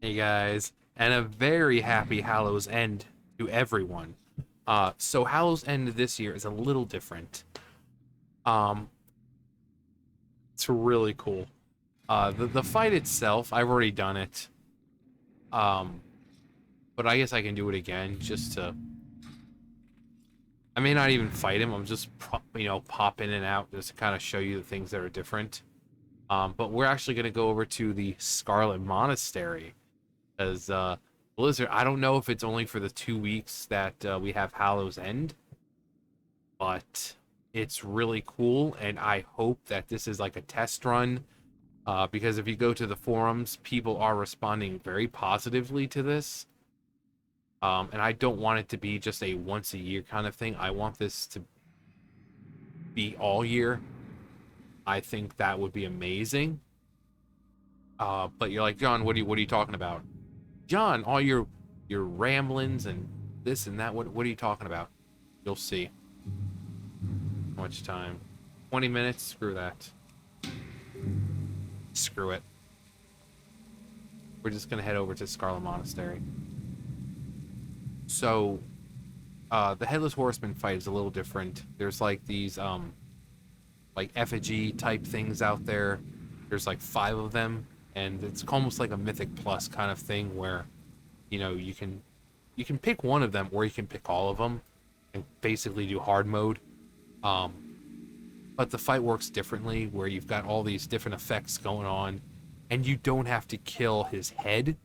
Hey guys, and a very happy Hallows End to everyone. So Hallows End this year is a little different. Um, it's really cool. The fight itself, I've already done it. Um, but I guess I can do it again just to. I may not even fight him. I'm just pop in and out just to kind of show you the things that are different. But we're actually gonna go over to the Scarlet Monastery as Blizzard. I don't know if it's only for the 2 weeks that we have Hallows End, but it's really cool, and I hope that this is like a test run. Because if you go to the forums, people are responding very positively to this. And I don't want it to be just a once a year kind of thing. I want this to be all year. I think that would be amazing. But you're like, John, what are you talking about? John, all your ramblings and this and that. What are you talking about? You'll see. How much time? 20 minutes? Screw that. Screw it. We're just gonna head over to Scarlet Monastery. So, the Headless Horseman fight is a little different. There's like these like effigy type things out there. There's like 5 of them, and it's almost like a Mythic Plus kind of thing where, you can pick one of them or you can pick all of them, and basically do hard mode. Um, but the fight works differently, where you've got all these different effects going on, and you don't have to kill his head.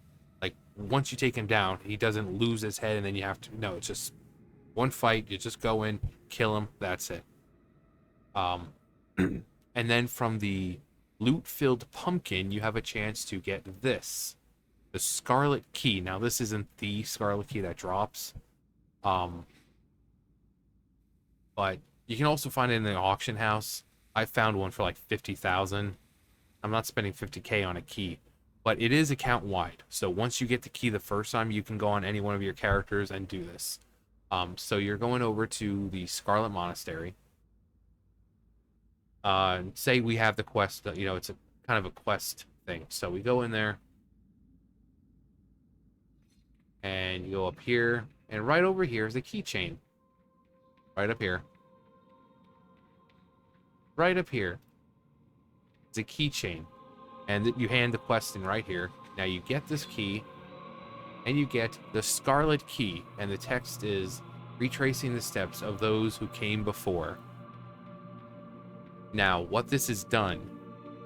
Like, once you take him down, he doesn't lose his head, and then you have to. No, it's just one fight. You just go in, kill him. That's it. Um, and then from the loot-filled pumpkin, you have a chance to get this, the Scarlet Key. Now, this isn't the Scarlet Key that drops, um, but you can also find it in the auction house. I found one for like 50,000. I'm not spending 50K on a key, but it is account wide. So once you get the key the first time, you can go on any one of your characters and do this. So you're going over to the Scarlet Monastery. Say we have the quest, it's a kind of a quest thing. So we go in there and you go up here, and right over here is a keychain. Right up here. Right up here. It's a keychain. And you hand the quest in right here. Now you get this key, and you get the Scarlet Key, and the text is retracing the steps of those who came before. Now, what this has done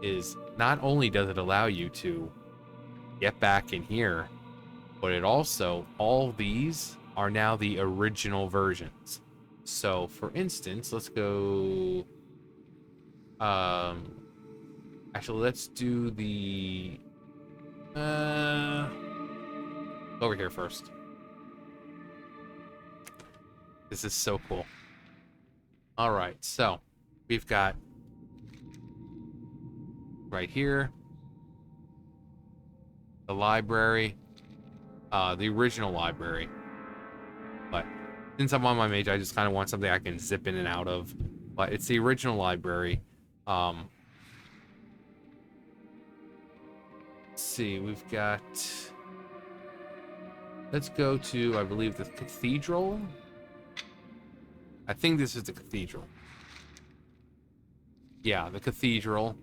is not only does it allow you to get back in here, but it also, all these are now the original versions. So, for instance, let's go. Actually, let's do the. Over here first. This is so cool. All right, so we've got right here the library, the original library. But since I'm on my mage, I just kind of want something I can zip in and out of. But it's the original library. Let's see, we've got. Let's go to, I believe, the cathedral. I think this is the cathedral. Yeah, the cathedral.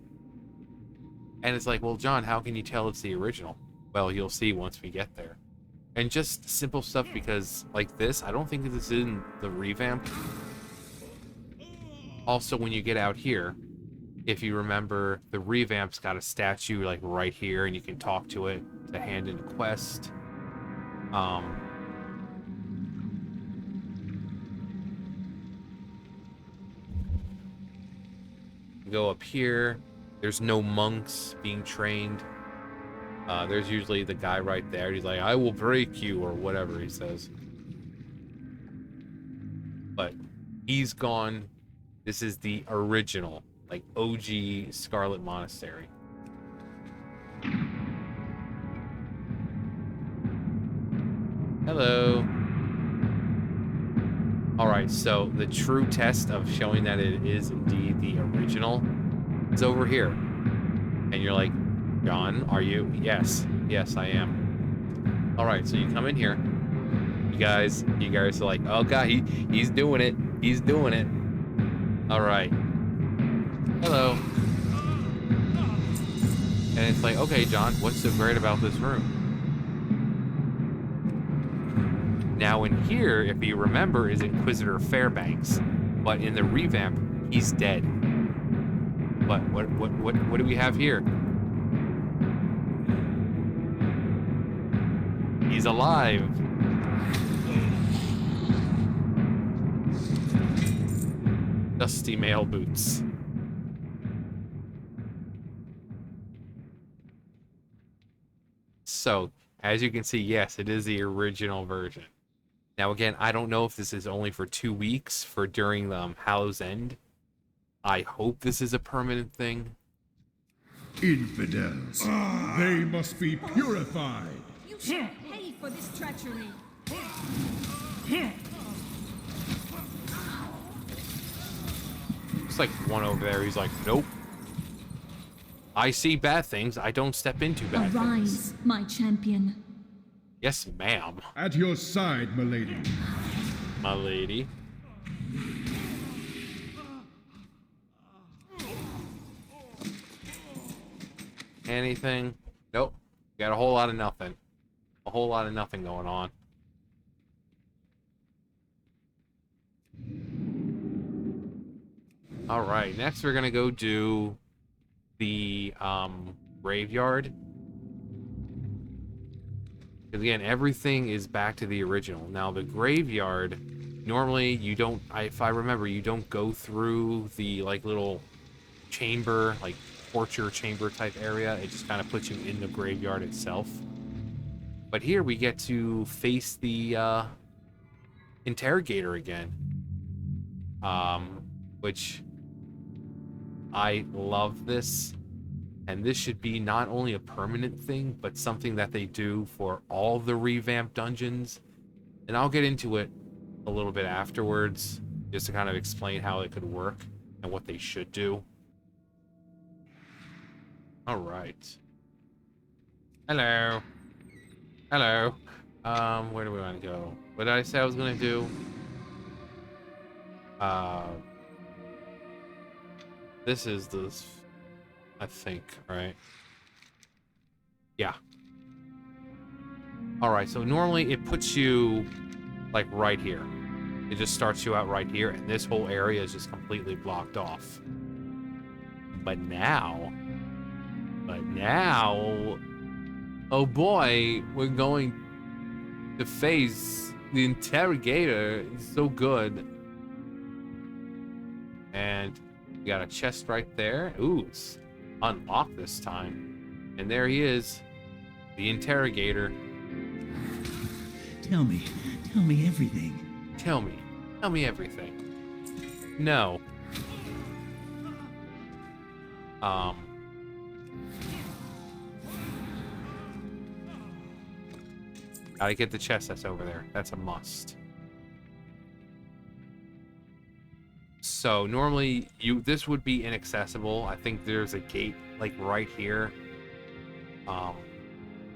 And it's like, well, John, how can you tell it's the original? Well, you'll see once we get there. And just simple stuff, because like this, I don't think this is in the revamp. Also, when you get out here, if you remember, the revamp's got a statue like right here, and you can talk to it to hand in a quest. Go up here. There's no monks being trained. There's usually the guy right there. He's like, I will break you, or whatever he says. But he's gone. This is the original, like OG Scarlet Monastery. Hello. Alright, so the true test of showing that it is indeed the original is over here. And you're like, John, are you? Yes. Yes, I am. All right, so you come in here. You guys are like, oh god, he's doing it. He's doing it. All right. Hello. And it's like, okay, John, what's so great about this room? Now in here, if you remember, is Inquisitor Fairbanks, but in the revamp, he's dead. But what do we have here? He's alive. Dusty mail boots. So, as you can see, yes, it is the original version. Now, again, I don't know if this is only for 2 weeks for during the Hallows End. I hope this is a permanent thing. Infidels. They must be purified. You shall pay for this treachery. It's like one over there. He's like, nope. I see bad things. I don't step into bad things. Arise, my champion. Yes, ma'am. At your side, milady. My lady. Anything? Nope. Got a whole lot of nothing. A whole lot of nothing going on. Alright, next we're gonna go do the graveyard. Because again, everything is back to the original. Now the graveyard, normally you don't, if I remember, you don't go through the like little chamber, like torture chamber type area. It just kind of puts you in the graveyard itself. But here we get to face the interrogator again. Which I love this. And this should be not only a permanent thing, but something that they do for all the revamped dungeons. And I'll get into it a little bit afterwards, just to kind of explain how it could work and what they should do. All right. Hello. Hello. Where do we want to go? What did I say I was going to do? This is this, I think, right? Yeah. All right, so normally it puts you like right here. It just starts you out right here, and this whole area is just completely blocked off. But now, oh boy, we're going to face the interrogator. It's so good. And we got a chest right there. Ooh, it's unlocked this time. And there he is, the interrogator. Tell me everything. Tell me everything. No. Gotta get the chest that's over there. That's a must. So normally this would be inaccessible. I think there's a gate like right here. A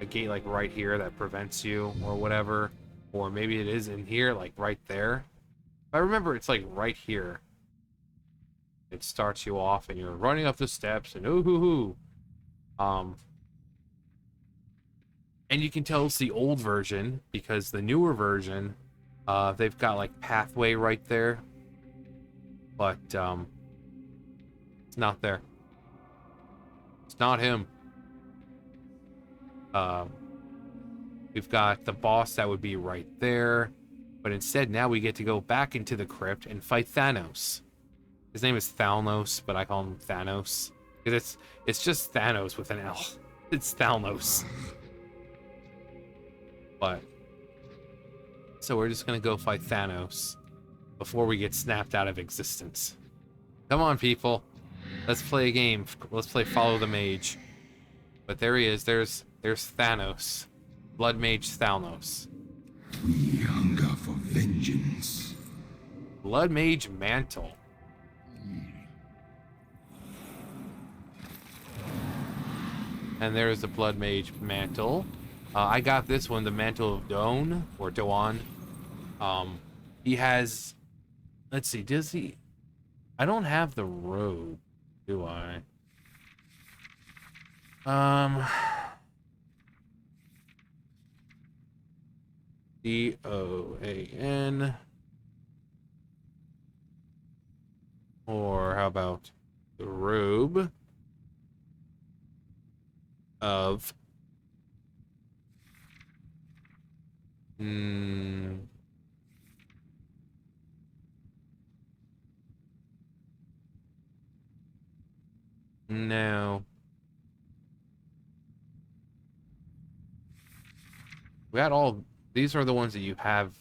gate like right here that prevents you or whatever. Or maybe it is in here, like right there. I remember it's like right here. It starts you off and you're running up the steps and ooh hoo hoo. And you can tell it's the old version because the newer version, they've got like pathway right there. But it's not there. It's not him. We've got the boss that would be right there. But instead now we get to go back into the crypt and fight Thanos. His name is Thalnos, but I call him Thanos. Because it's just Thanos with an L. It's Thalnos. But so we're just gonna go fight Thanos before we get snapped out of existence. Come on, people. Let's play a game. Let's play Follow the Mage. But there he is. There's Thanos. Blood Mage Thalnos. We hunger for vengeance. Blood Mage Mantle. And there's the Blood Mage Mantle. I got this one, the Mantle of Dawn, or Dawn. He has, let's see, does he? I don't have the robe, do I? Doan. Or how about the robe of no. We got all these are the ones that you have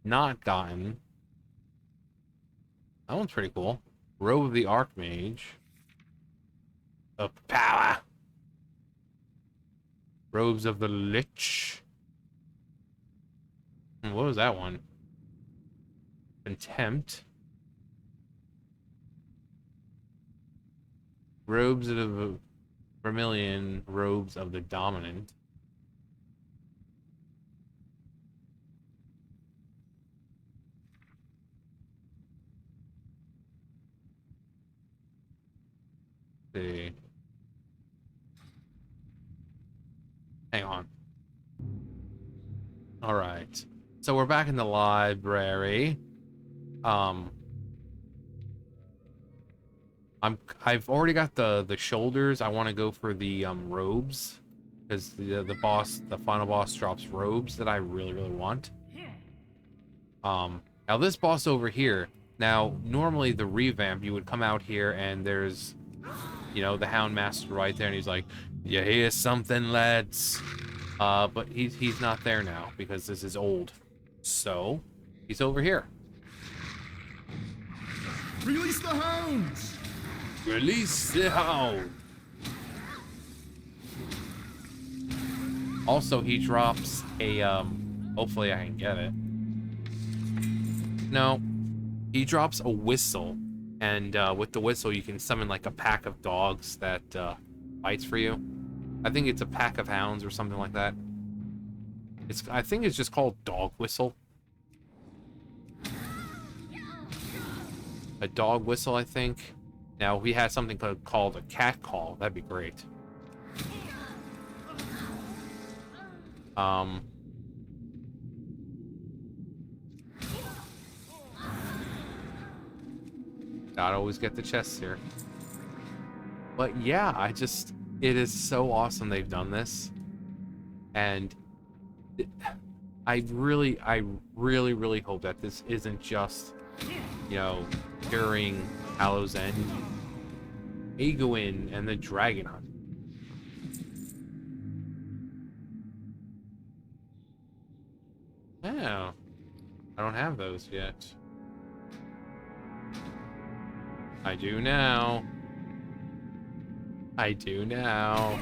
not gotten. That one's pretty cool. Robe of the Archmage. Of power. Robes of the Lich. What was that one? Contempt. Robes of the Vermilion. Robes of the Dominant. See. Hang on. All right. So we're back in the library. I've already got the shoulders. I want to go for the robes because the final boss drops robes that I really want. Now this boss over here. Now normally the revamp you would come out here and there's the Hound Master right there and he's like, "You hear something, lads?" But he's not there now because this is old. So he's over here. Release the hounds! Release the hound. Also, he drops a hopefully I can get it. No, he drops a whistle, and with the whistle you can summon like a pack of dogs that fights for you. I think it's a pack of hounds or something like that. I think it's just called dog whistle. A dog whistle, I think. Now, if we had something called a cat call, that'd be great. Gotta always get the chests here. But yeah, it is so awesome they've done this. And I really hope that this isn't just, during Hallows End. Egwin and the Dragon Hunt. Oh, I don't have those yet. I do now. I do now.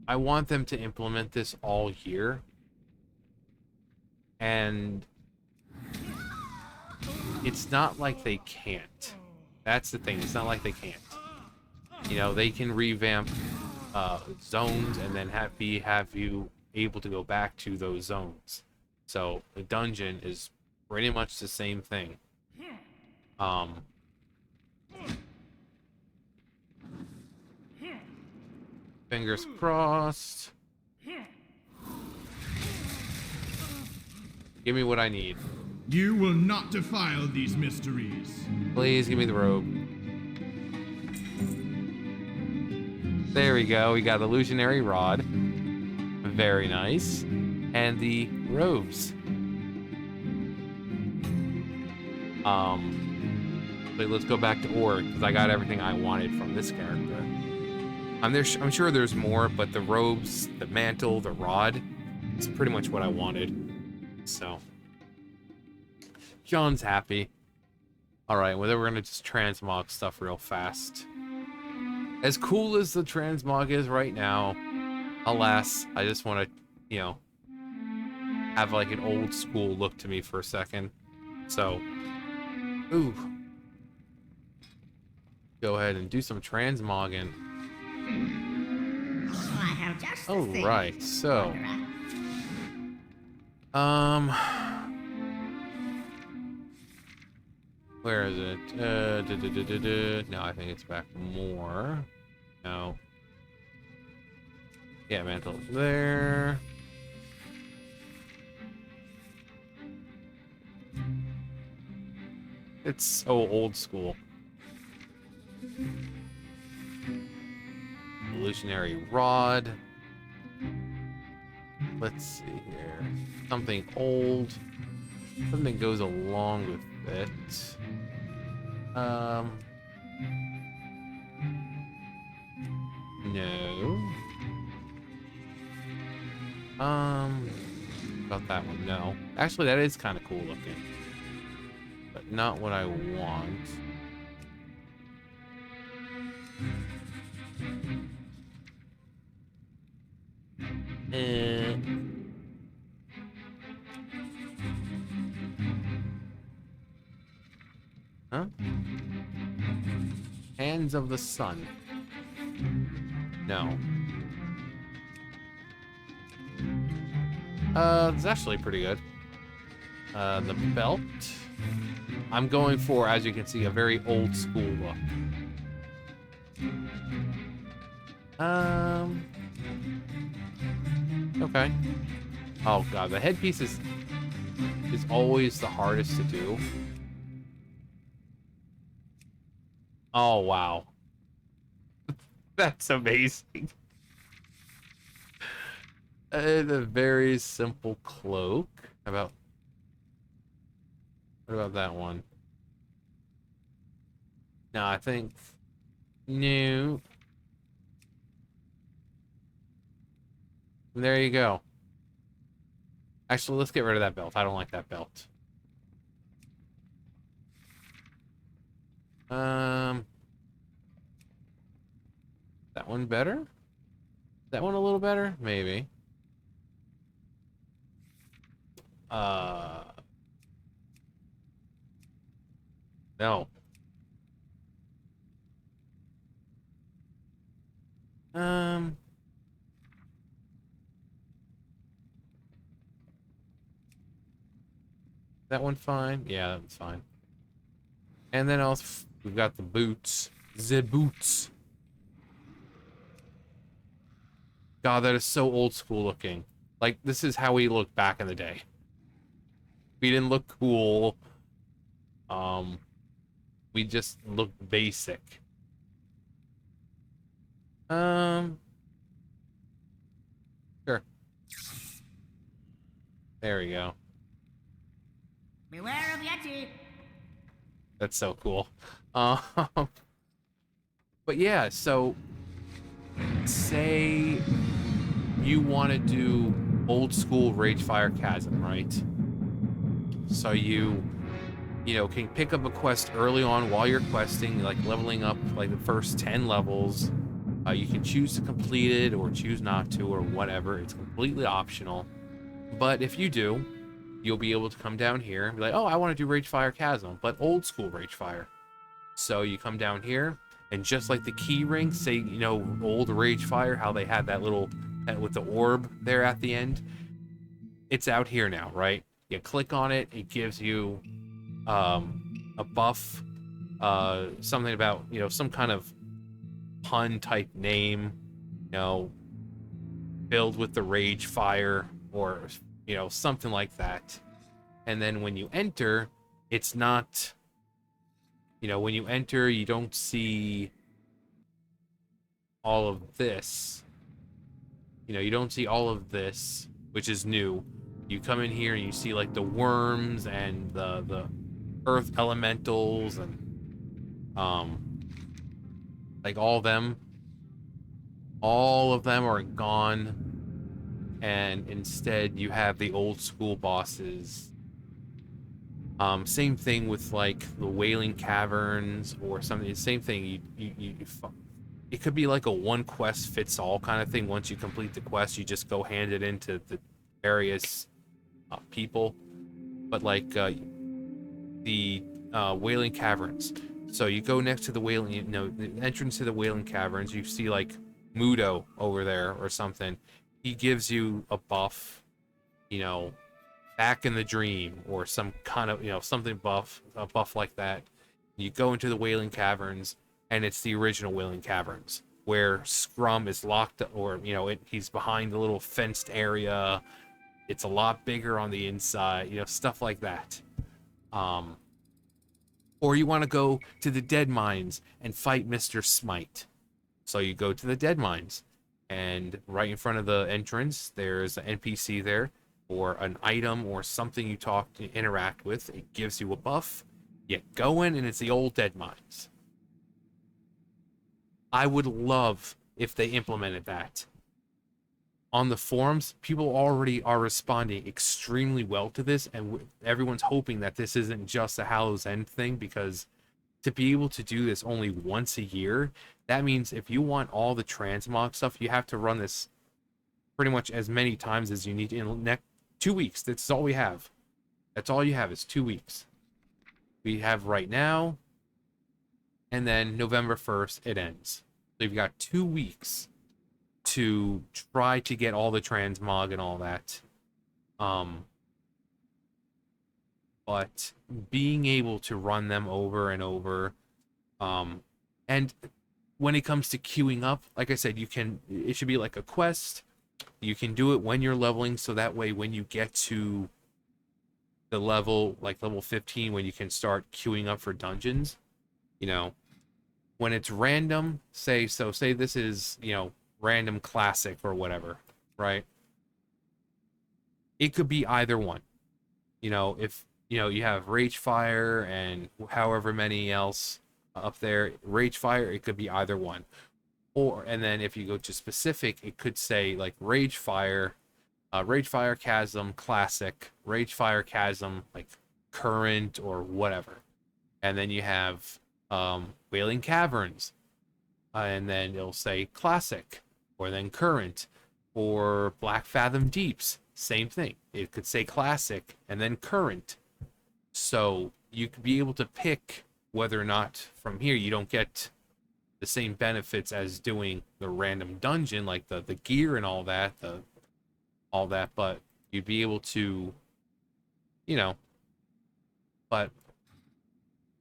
I want them to implement this all year. And it's not like they can't. That's the thing. It's not like they can't. They can revamp zones and then have you able to go back to those zones. So the dungeon is pretty much the same thing. Fingers crossed. Give me what I need. You will not defile these mysteries. Please give me the robe. There we go. We got the illusionary rod. Very nice. And the robes. But let's go back to Org because I got everything I wanted from this character. I'm sure there's more, but the robes, the mantle, the rod, it's pretty much what I wanted. So, John's happy. All right, well, then we're gonna just transmog stuff real fast. As cool as the transmog is right now, alas, I just want to, have like an old school look to me for a second. So, ooh. Go ahead and do some transmogging. I have just the All thing. right, so, where is it? No, I think it's back more. No. Yeah, mantle there. It's so old school. Evolutionary rod. Let's see here. Something old. Something goes along with it. No. About that one, no. Actually, that is kind of cool looking. But not what I want. Eh. Huh? Hands of the Sun. No. It's actually pretty good. The belt. I'm going for, as you can see, a very old school look. Okay. Oh god, the headpiece is always the hardest to do. Oh wow. That's amazing. A very simple cloak. What about that one? No, I think no. There you go. Actually, let's get rid of that belt. I don't like that belt. That one better? That one a little better? Maybe. No. That one fine? Yeah, that one's fine. And then else we've got the boots. The boots. God, that is so old school looking. Like, this is how we looked back in the day. We didn't look cool. We just looked basic. Sure. There we go. Beware of Yeti. That's so cool. But yeah, so say you want to do old school Ragefire Chasm, right? So you know, can pick up a quest early on while you're questing, like leveling up like the first 10 levels. You can choose to complete it or choose not to or whatever. It's completely optional. But if you do, you'll be able to come down here and be like, oh, I want to do Ragefire Chasm, but old school Ragefire. So you come down here, and just like the key ring, say, you know, old Ragefire, how they had that little, with the orb there at the end, it's out here now, right? You click on it, it gives you a buff, something about, you know, some kind of pun type name, you know, filled with the Ragefire, or, you know, something like that. And then when you enter, it's not, you know, when you enter, you don't see all of this. You know, you don't see all of this, which is new. You come in here and you see like the worms and the earth elementals and like all of them are gone, and instead you have the old school bosses. Same thing with like the Wailing Caverns or something. Same thing. It could be like a one quest fits all kind of thing. Once you complete the quest, you just go hand it into the various people. But like the Wailing Caverns. So you go next to the Wailing, the entrance to the Wailing Caverns. You see like Mudo over there or something. He gives you a buff, back in the dream or some kind of, something buff, a buff like that. You go into the Wailing Caverns, and it's the original Wailing Caverns where Scrum is locked, or he's behind a little fenced area. It's a lot bigger on the inside, stuff like that. Or you want to go to the Dead Mines and fight Mr. Smite. So you go to the Dead Mines, and right in front of the entrance, there's an NPC there, or an item or something you interact with. It gives you a buff. You go in, and it's the old Dead Mines. I would love if they implemented that. On the forums, people already are responding extremely well to this, and everyone's hoping that this isn't just a Hallows End thing, because to be able to do this only once a year, that means if you want all the transmog stuff, you have to run this pretty much as many times as you need in next 2 weeks. That's all we have. That's all you have is 2 weeks. We have right now, and then November 1st, it ends. So you've got 2 weeks to try to get all the transmog and all that. But being able to run them over and over, and when it comes to queuing up, like I said, it should be like a quest. You can do it when you're leveling, so that way when you get to the level, like level 15, when you can start queuing up for dungeons, when it's random, say this is, random classic or whatever, right? It could be either one. If you have Ragefire and however many else up there, Ragefire, it could be either one. And then if you go to specific, it could say like Ragefire, Ragefire Chasm Classic, Ragefire Chasm like current or whatever. And then you have Wailing Caverns, and then it'll say Classic, or then Current, or Black Fathom Deeps, same thing. It could say Classic and then Current. So you could be able to pick whether or not from here you don't get the same benefits as doing the random dungeon, like the gear and all that, but you'd be able to, but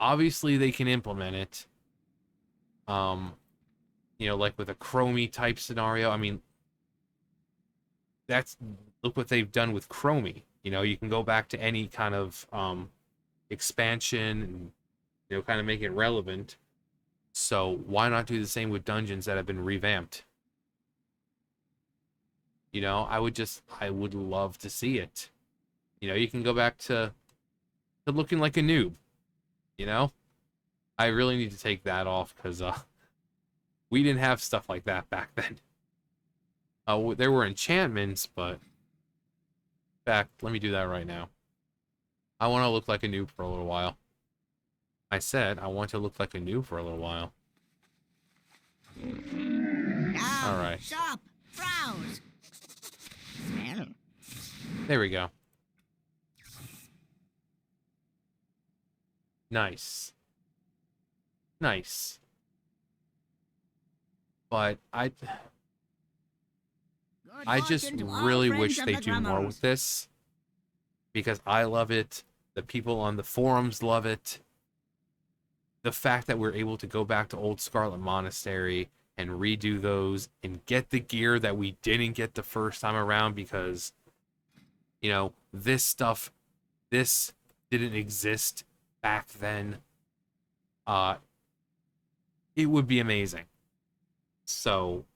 obviously they can implement it. Like with a Chromie type scenario. I mean, look what they've done with Chromie. You can go back to any kind of expansion and kind of make it relevant. So why not do the same with dungeons that have been revamped? I would love to see it. You can go back to looking like a noob. I really need to take that off, because we didn't have stuff like that back then. There were enchantments, but in fact, let me do that right now. I want to look like a noob for a little while. I said I want to look like a noob for a little while. All right. Stop! Browse! Smell. There we go. Nice. Nice. But I just really wish they do more with this, because I love it. The people on the forums love it. The fact that we're able to go back to old Scarlet Monastery and redo those and get the gear that we didn't get the first time around, because this didn't exist back then. It would be amazing. So,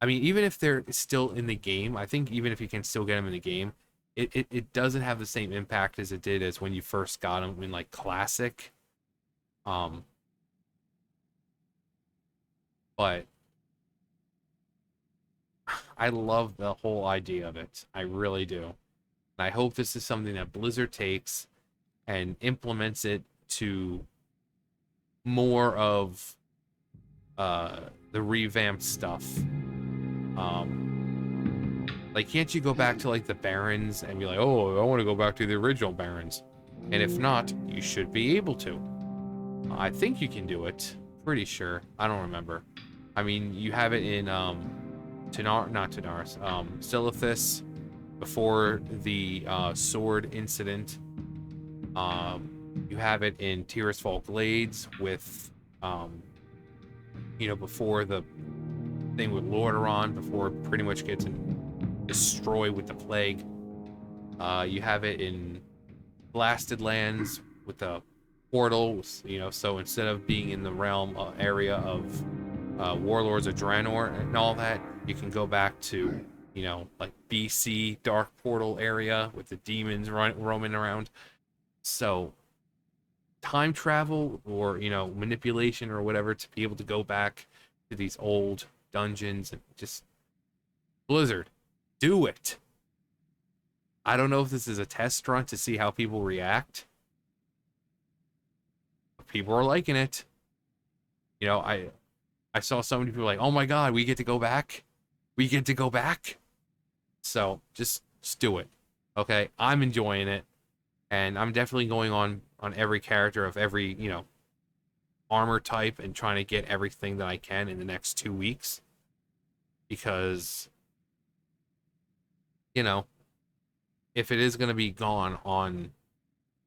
I mean, even if they're still in the game, I think even if you can still get them in the game, it doesn't have the same impact as it did as when you first got them in like Classic. But I love the whole idea of it. I really do. And I hope this is something that Blizzard takes and implements it to more of the revamped stuff. Like, can't you go back to like the Barons and be like, oh, I want to go back to the original Barons? And if not, you should be able to. I think you can do it. Pretty sure. I don't remember. I mean, you have it in Silithus before the sword incident. You have it in Tirisfal Glades with, before the thing with Lordaeron, before it pretty much gets destroyed with the plague. You have it in Blasted Lands with the portals, so instead of being in the realm area of Warlords of Draenor and all that, you can go back to, like BC Dark Portal area with the demons roaming around. So time travel or, manipulation or whatever to be able to go back to these old dungeons and just Blizzard, do it. I don't know if this is a test run to see how people react. People are liking it. I saw so many people like, oh my god, we get to go back. We get to go back. So just do it. Okay, I'm enjoying it. And I'm definitely going on every character of every, armor type and trying to get everything that I can in the next 2 weeks. Because, if it is going to be gone on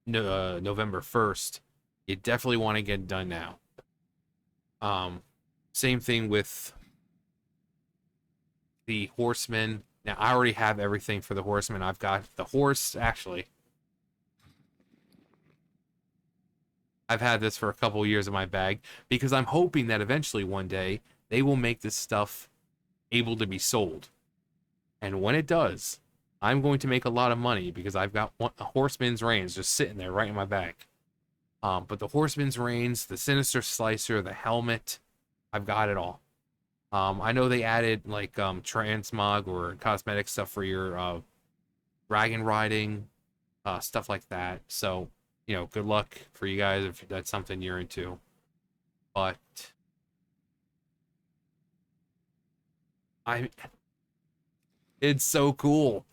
November 1st, you definitely want to get done now. Same thing with the horsemen. Now, I already have everything for the horsemen. I've got the horse, actually. I've had this for a couple years in my bag because I'm hoping that eventually one day they will make this stuff able to be sold. And when it does, I'm going to make a lot of money because I've got a Horseman's Reins just sitting there right in my bag. But the Horseman's Reins, the Sinister Slicer, the helmet, I've got it all. I know they added like transmog or cosmetic stuff for your dragon riding, stuff like that. So, good luck for you guys if that's something you're into. But it's so cool.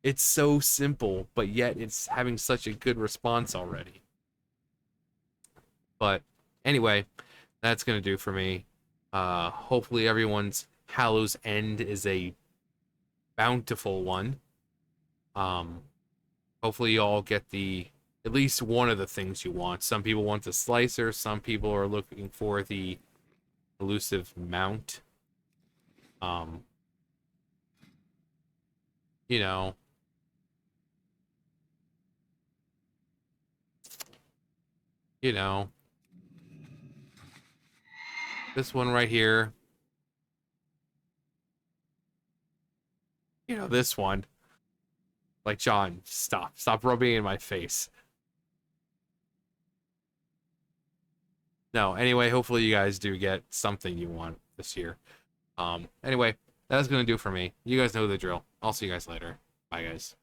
It's so simple, but yet it's having such a good response already. But anyway, that's going to do for me. Hopefully everyone's Hallows End is a bountiful one. Hopefully you all get at least one of the things you want. Some people want the slicer. Some people are looking for the elusive mount. This one right here. This one. Like, John, stop rubbing it in my face. No, anyway, hopefully you guys do get something you want this year. Anyway, that's going to do for me. You guys know the drill. I'll see you guys later. Bye, guys.